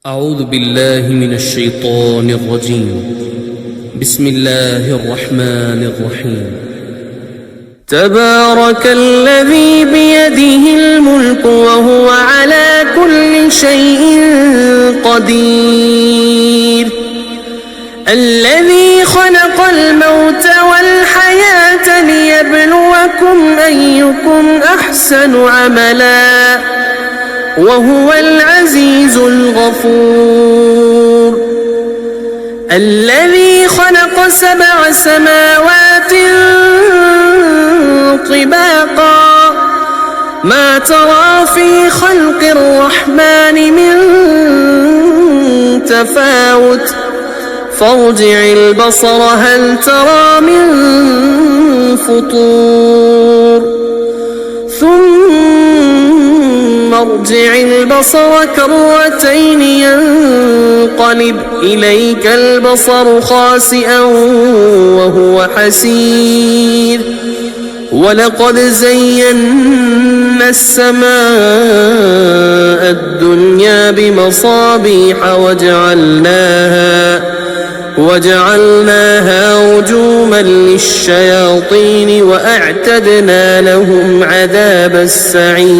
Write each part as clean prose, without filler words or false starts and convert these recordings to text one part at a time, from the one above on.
أعوذ بالله من الشيطان الرجيم. بسم الله الرحمن الرحيم. تبارك الذي بيده الملك وهو على كل شيء قدير، الذي خلق الموت والحياة ليبلوكم أيكم أحسن عملا وهو العزيز الغفور، الذي خلق 7 سماوات طباقا ما ترى في خلق الرحمن من تفاوت فارجع البصر هل ترى من فطور ثم ارجع البصر كرتين ينقلب إليك البصر خاسئا وهو حسير، ولقد زينا السماء الدنيا بمصابيح وجعلناها رجوما للشياطين وأعتدنا لهم عذاب السعير،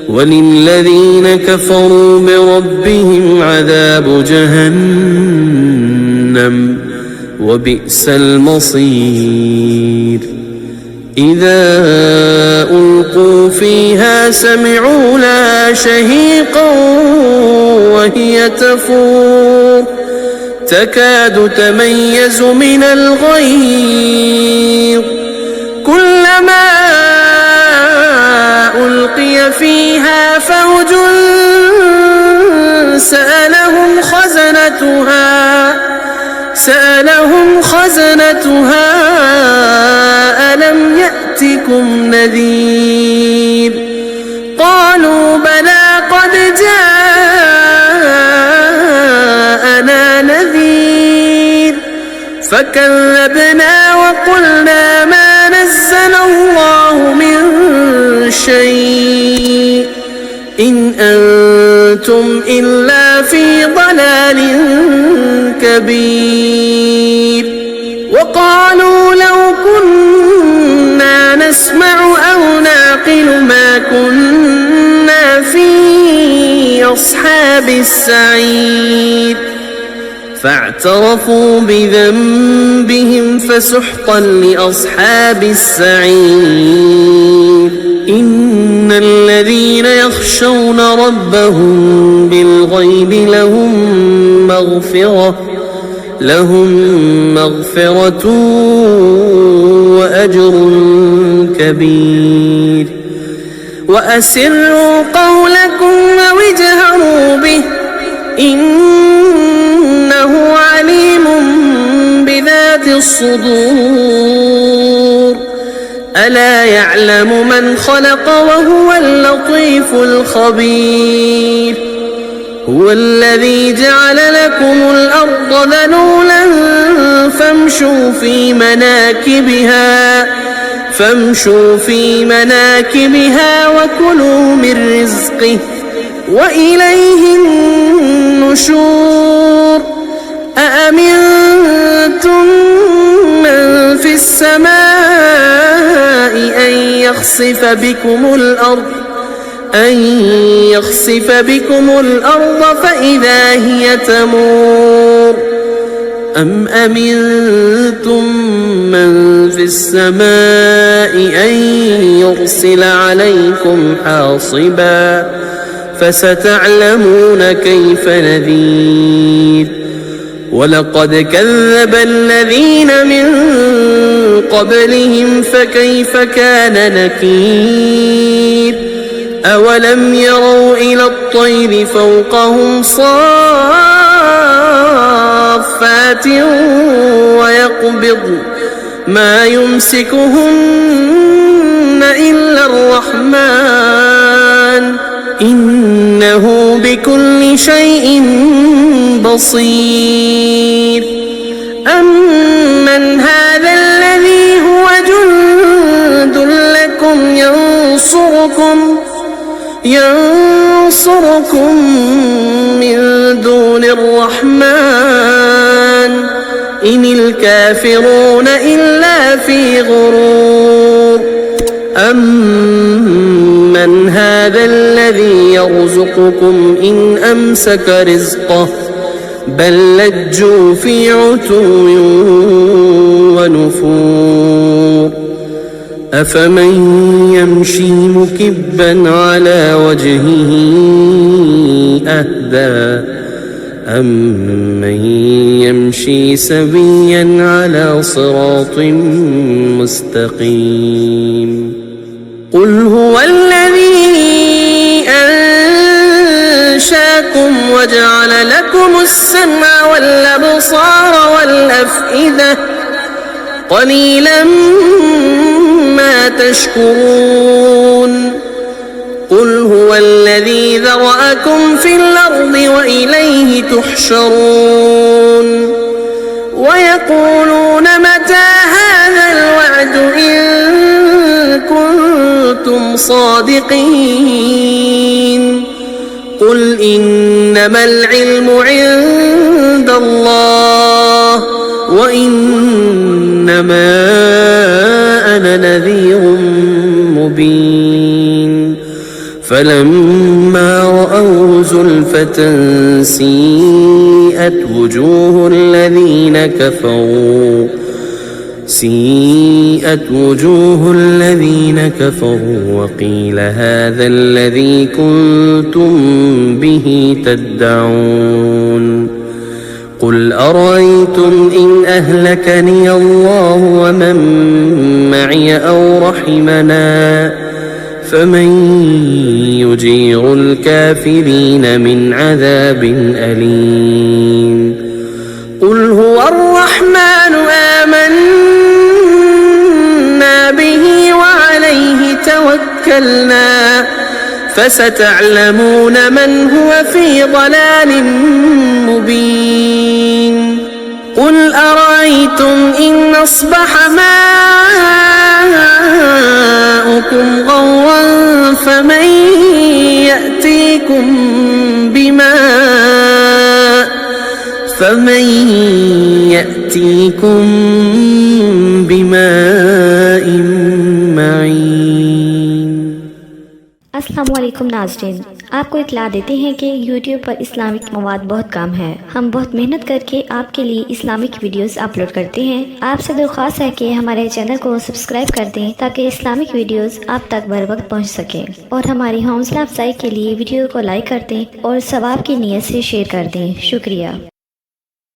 وللذين كفروا بربهم عذاب جهنم وبئس المصير. إذا ألقوا فيها سمعوا لها شهيقا وهي تفور تكاد تميز من الغيظ، كلما ألقي فيها فوج سألهم خزنتها ألم يأتكم نذير، قالوا بلى قد جاءنا نذير فكذبنا وقلنا ما نزل الله من شيء إن أنتم إلا في ضلال كبير، وقالوا لو كنا نسمع أو نعقل ما كنا في أصحاب السعير، فاعترفوا بذنبهم فسحقا لأصحاب السعير. إن الذين يخشون ربهم بالغيب لهم مغفرة وأجر كبير. وأسروا قولكم أو اجهروا به إنه عليم بذات الصدور، ألا يعلم من خلق وهو اللطيف الخبير. هو الذي جعل لكم الأرض ذلولا فامشوا في مناكبها وكلوا من رزقه وإليه النشور. أأمنتم من في السماء أن يخسف بكم الأرض فإذا هي تمور، أم أمنتم من في السماء أن يرسل عليكم حاصبا فستعلمون كيف نذير. ولقد كذب الذين من قبلهم فكيف كان نكير. أولم يروا إلى الطير فوقهم صافات ويقبض ما يمسكهن إلا الرحمن إنه بكل شيء بصير. أمن هذا الذي هو جند لكم ينصركم ينصركم من دون الرحمن إن الكافرون إلا في غرور أمن هذا الذي يرزقكم إن أمسك رزقه بل لجوا في عتو ونفور أفمن يمشي مكبا على وجهه أهدى أمن يمشي سويا على صراط مستقيم قل هو الذي أنشاكم وجعل لكم السمع والأبصار والأفئدة قليلا ما تشكرون قل هو الذي ذرأكم في الأرض وإليه تحشرون ويقولون متى هذا الوعد إن كنتم صادقين قل إنما العلم عند الله وإنما أنا نذير مبين فلما رأوا زلفة سيئت وجوه الذين كفروا وقيل هذا الذي كنتم به تدعون قل أرأيتم إن أهلكني الله ومن معي أو رحمنا فمن يجير الكافرين من عذاب أليم قل هو الرحمن آمنا به وعليه توكلنا فستعلمون من هو في ضلال مبين قل أرأيتم إن أصبح ماؤكم غورا فمن يأتيكم بماء معين। अस्सलाम वालेकुम नाज़रीन, आपको इत्तला देते हैं कि YouTube पर इस्लामिक मवाद बहुत कम है। हम बहुत मेहनत करके आपके लिए इस्लामिक वीडियोस अपलोड करते हैं। आपसे दरख्वास्त है कि हमारे चैनल को सब्सक्राइब कर दें ताकि इस्लामिक वीडियोस आप तक बर वक्त पहुँच सकें और हमारी हौसला अफजाई के लिए वीडियो को लाइक कर दें और सवाब की नीयत से शेयर कर दें। शुक्रिया।